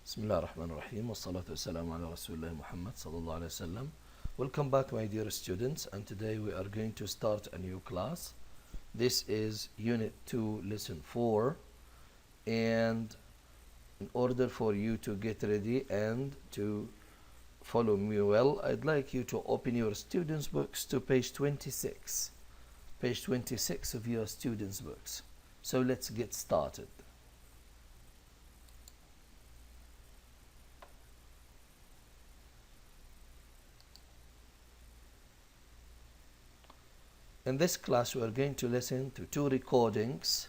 Bismillah ar-Rahman ar-Rahim. Wassalatu wassalamu ala Rasulullah Muhammad sallallahu alayhi wasallam. Welcome back, my dear students, and today we are going to start a new class. This is Unit 2, Lesson 4, and in order for you to get ready and to follow me well, I'd like you to open your students' books to page 26. Page 26 of your students' books. So let's get started. In this class, we are going to listen to two recordings,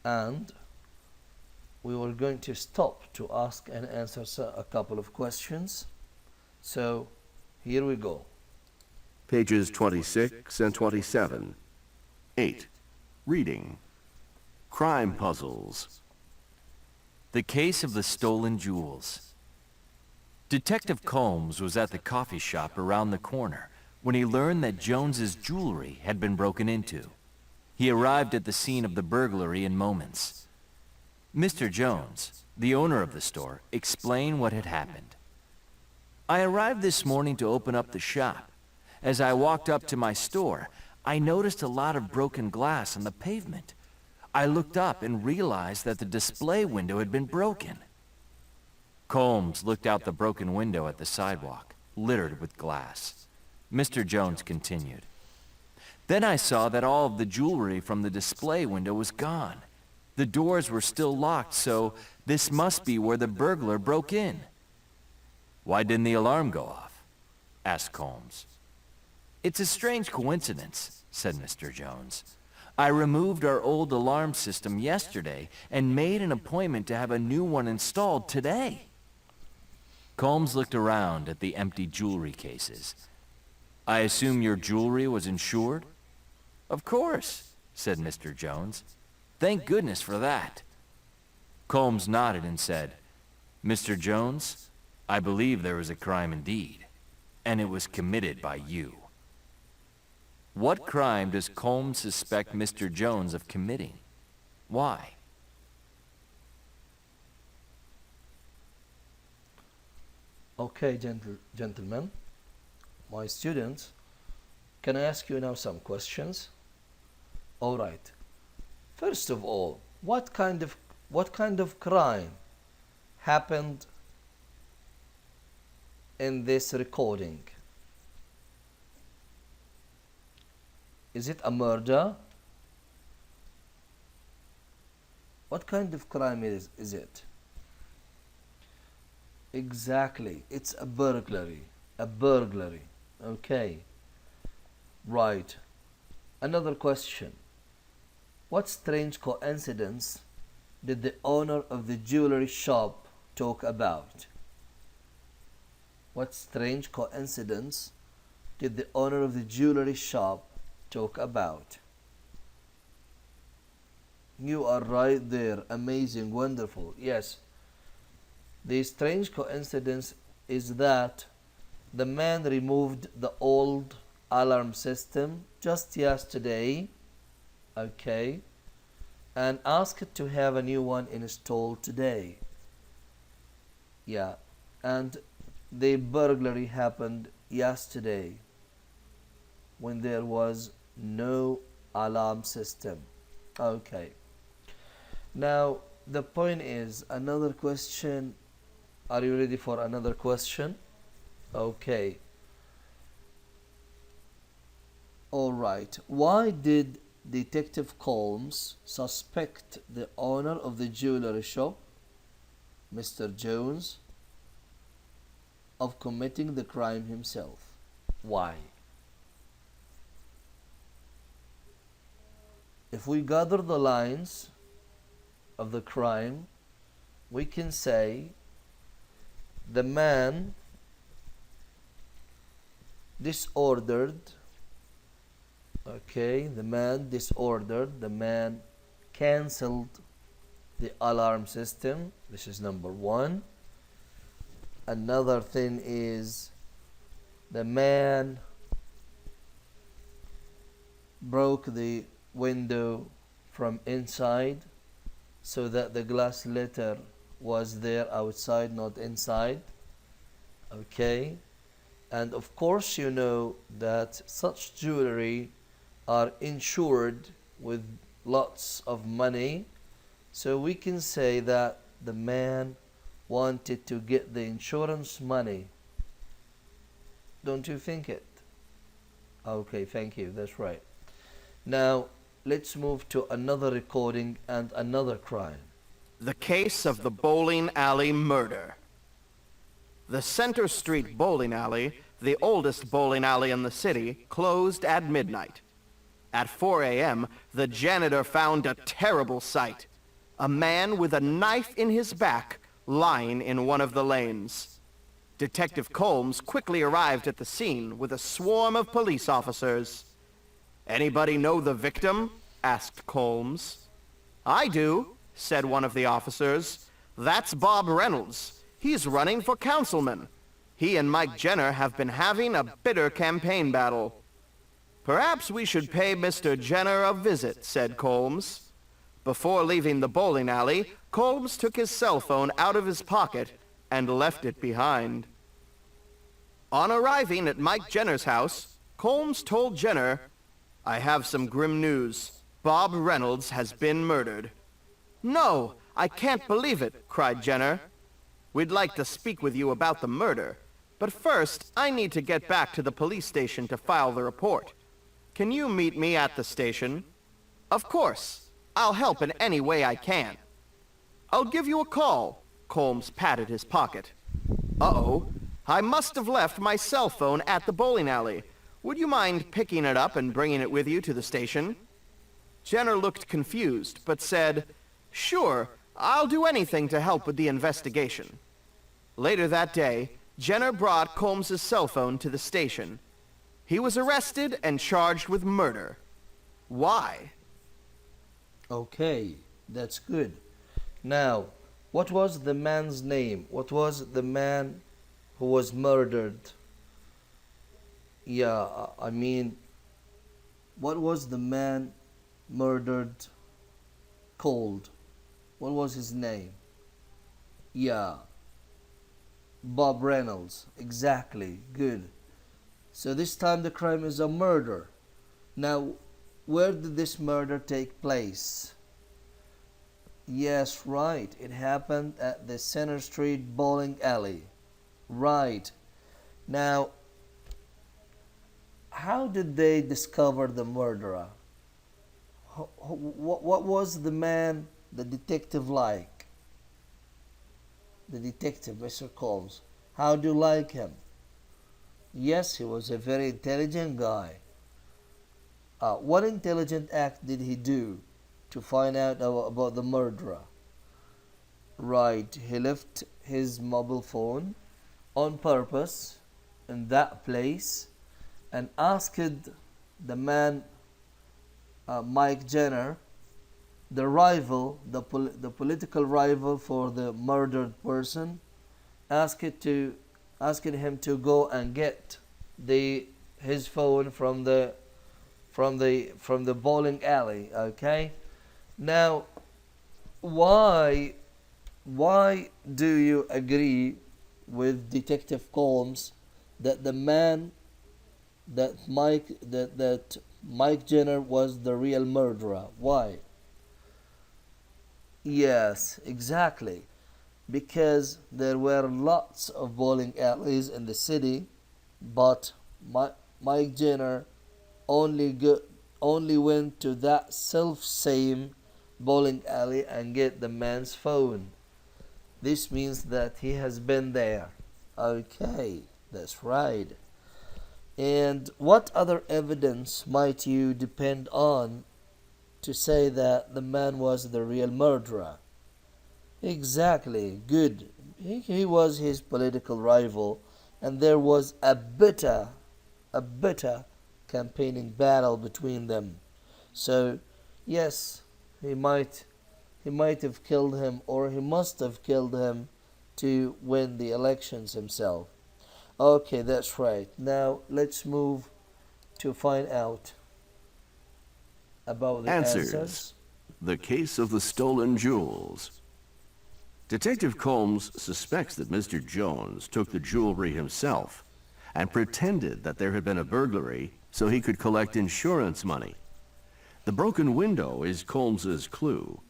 and we are going to stop to ask and answer a couple of questions. So, here we go. Pages 26 and 27. 8. Reading. Crime puzzles. The case of the stolen jewels. Detective Combs was at the coffee shop around the corner when he learned that Jones's jewelry had been broken into. He arrived at the scene of the burglary in moments. Mr. Jones, the owner of the store, explained what had happened. I arrived this morning to open up the shop. As I walked up to my store, I noticed a lot of broken glass on the pavement. I looked up and realized that the display window had been broken. Combs looked out the broken window at the sidewalk, littered with glass. Mr. Jones continued. Then I saw that all of the jewelry from the display window was gone. The doors were still locked, so this must be where the burglar broke in. Why didn't the alarm go off? Asked Combs. It's a strange coincidence, said Mr. Jones. I removed our old alarm system yesterday and made an appointment to have a new one installed today. Combs looked around at the empty jewelry cases. I assume your jewelry was insured? Of course, said Mr. Jones. Thank goodness for that. Combs nodded and said, Mr. Jones, I believe there was a crime indeed, and it was committed by you. What crime does Combs suspect Mr. Jones of committing? Why? Okay, gentlemen, my students, can I ask you now some questions? All right. First of all, what kind of crime happened in this recording? Is it a murder? What kind of crime is it? Exactly, it's a burglary. A burglary. Okay. Right. Another question. What strange coincidence did the owner of the jewelry shop talk about? What strange coincidence did the owner of the jewelry shop talk about? You are right there. Amazing. Wonderful. Yes. The strange coincidence is that the man removed the old alarm system just yesterday, okay, and asked to have a new one installed today. Yeah, and the burglary happened yesterday when there was no alarm system. Okay. Now, the point is, another question. Are you ready for another question? Okay. All right. Why did Detective Combs suspect the owner of the jewelry shop, Mr. Jones, of committing the crime himself? Why? If we gather the lines of the crime, we can say the man disordered, the man cancelled the alarm system. This is number one. Another thing is the man broke the window from inside so that the glass letter was there outside, not inside. Okay, and of course you know that such jewelry are insured with lots of money, so we can say that the man wanted to get the insurance money. Don't you think it? Okay, thank you, that's right. Now let's move to another recording and another crime. The case of the bowling alley murder. The Center Street bowling alley, the oldest bowling alley in the city, closed at midnight. At 4 a.m., the janitor found a terrible sight. A man with a knife in his back lying in one of the lanes. Detective Combs quickly arrived at the scene with a swarm of police officers. "Anybody know the victim?" asked Combs. "I do," said one of the officers. "That's Bob Reynolds. He's running for councilman. He and Mike Jenner have been having a bitter campaign battle." "Perhaps we should pay Mr. Jenner a visit," said Combs. Before leaving the bowling alley, Combs took his cell phone out of his pocket and left it behind. On arriving at Mike Jenner's house, Combs told Jenner, "I have some grim news. Bob Reynolds has been murdered." "No, I can't believe it," cried Jenner. "We'd like to speak with you about the murder, but first I need to get back to the police station to file the report. Can you meet me at the station?" "Of course. I'll help in any way I can." "I'll give you a call." Combs patted his pocket. "Uh-oh, I must have left my cell phone at the bowling alley. Would you mind picking it up and bringing it with you to the station?" Jenner looked confused, but said, "Sure, I'll do anything to help with the investigation." Later that day, Jenner brought Combs' cell phone to the station. He was arrested and charged with murder. Why? Okay, that's good. Now, what was the man's name? What was the man who was murdered? Yeah, I mean, what was the man murdered called? What was his name? Yeah, Bob Reynolds. Exactly, good. So this time the crime is a murder. Now, where did this murder take place? Yes, right. It happened at the Center Street bowling alley. Right. Now, how did they discover the murderer? What was the man, the detective, like? The detective, Mr. Combs. How do you like him? Yes, he was a very intelligent guy. What intelligent act did he do to find out about the murderer? Right, he left his mobile phone on purpose in that place and asked the man, Mike Jenner, the rival, the political rival for the murdered person, asked him to go and get his phone from the bowling alley. Okay, now why do you agree with Detective Combs that the man that Mike Jenner was the real murderer? Why? Yes, exactly. Because there were lots of bowling alleys in the city, but Mike Jenner only went to that self-same bowling alley and get the man's phone. This means that he has been there. Okay, that's right. And what other evidence might you depend on to say that the man was the real murderer? Exactly, good. He was his political rival, and there was a bitter campaigning battle between them. So, yes, he might have killed him, or he must have killed him to win the elections himself. Okay, that's right. Now let's move to find out about the Answers. answers. The case of the stolen jewels. Detective Combs suspects that Mr. Jones took the jewelry himself and pretended that there had been a burglary so he could collect insurance money. The broken window is Combs's clue.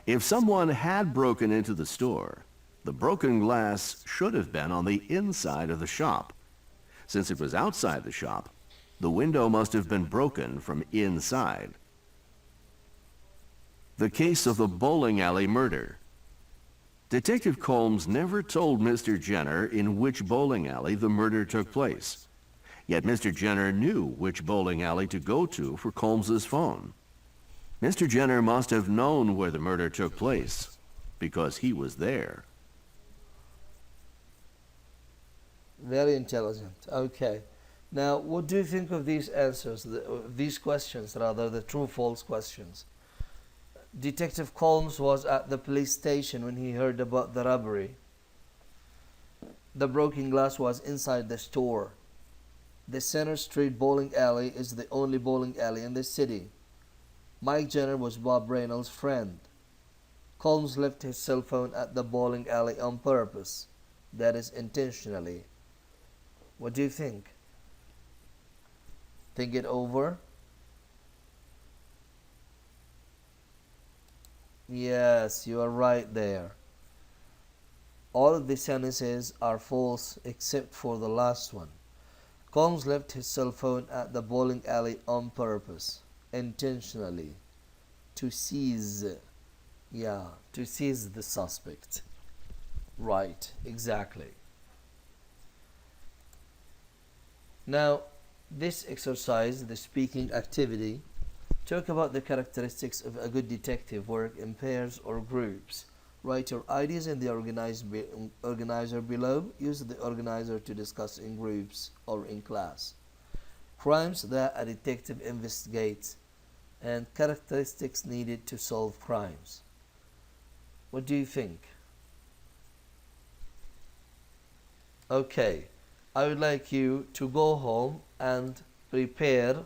If someone had broken into the store, the broken glass should have been on the inside of the shop. Since it was outside the shop, the window must have been broken from inside. The case of the bowling alley murder. Detective Combs never told Mr. Jenner in which bowling alley the murder took place. Yet Mr. Jenner knew which bowling alley to go to for Combs's phone. Mr. Jenner must have known where the murder took place, because he was there. Very intelligent. Okay. Now, what do you think of these answers, these questions, rather, the true-false questions? Detective Combs was at the police station when he heard about the robbery. The broken glass was inside the store. The Center Street bowling alley is the only bowling alley in the city. Mike Jenner was Bob Reynolds' friend. Combs left his cell phone at the bowling alley on purpose. That is, intentionally. What do you think? Think it over. Yes, you are right there. All of the sentences are false except for the last one. Combs left his cell phone at the bowling alley on purpose, intentionally, to seize the suspect. Right, exactly. Now, this exercise, the speaking activity, talk about the characteristics of a good detective. Work in pairs or groups. Write your ideas in the organizer below. Use the organizer to discuss in groups or in class. Crimes that a detective investigates and characteristics needed to solve crimes. What do you think? Okay, I would like you to go home and prepare,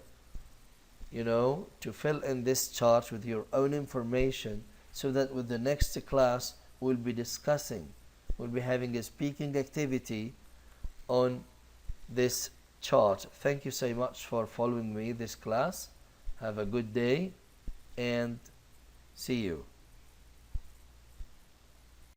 to fill in this chart with your own information, so that with the next class we'll be having a speaking activity on this chart. Thank you so much for following me this class. Have a good day and see you.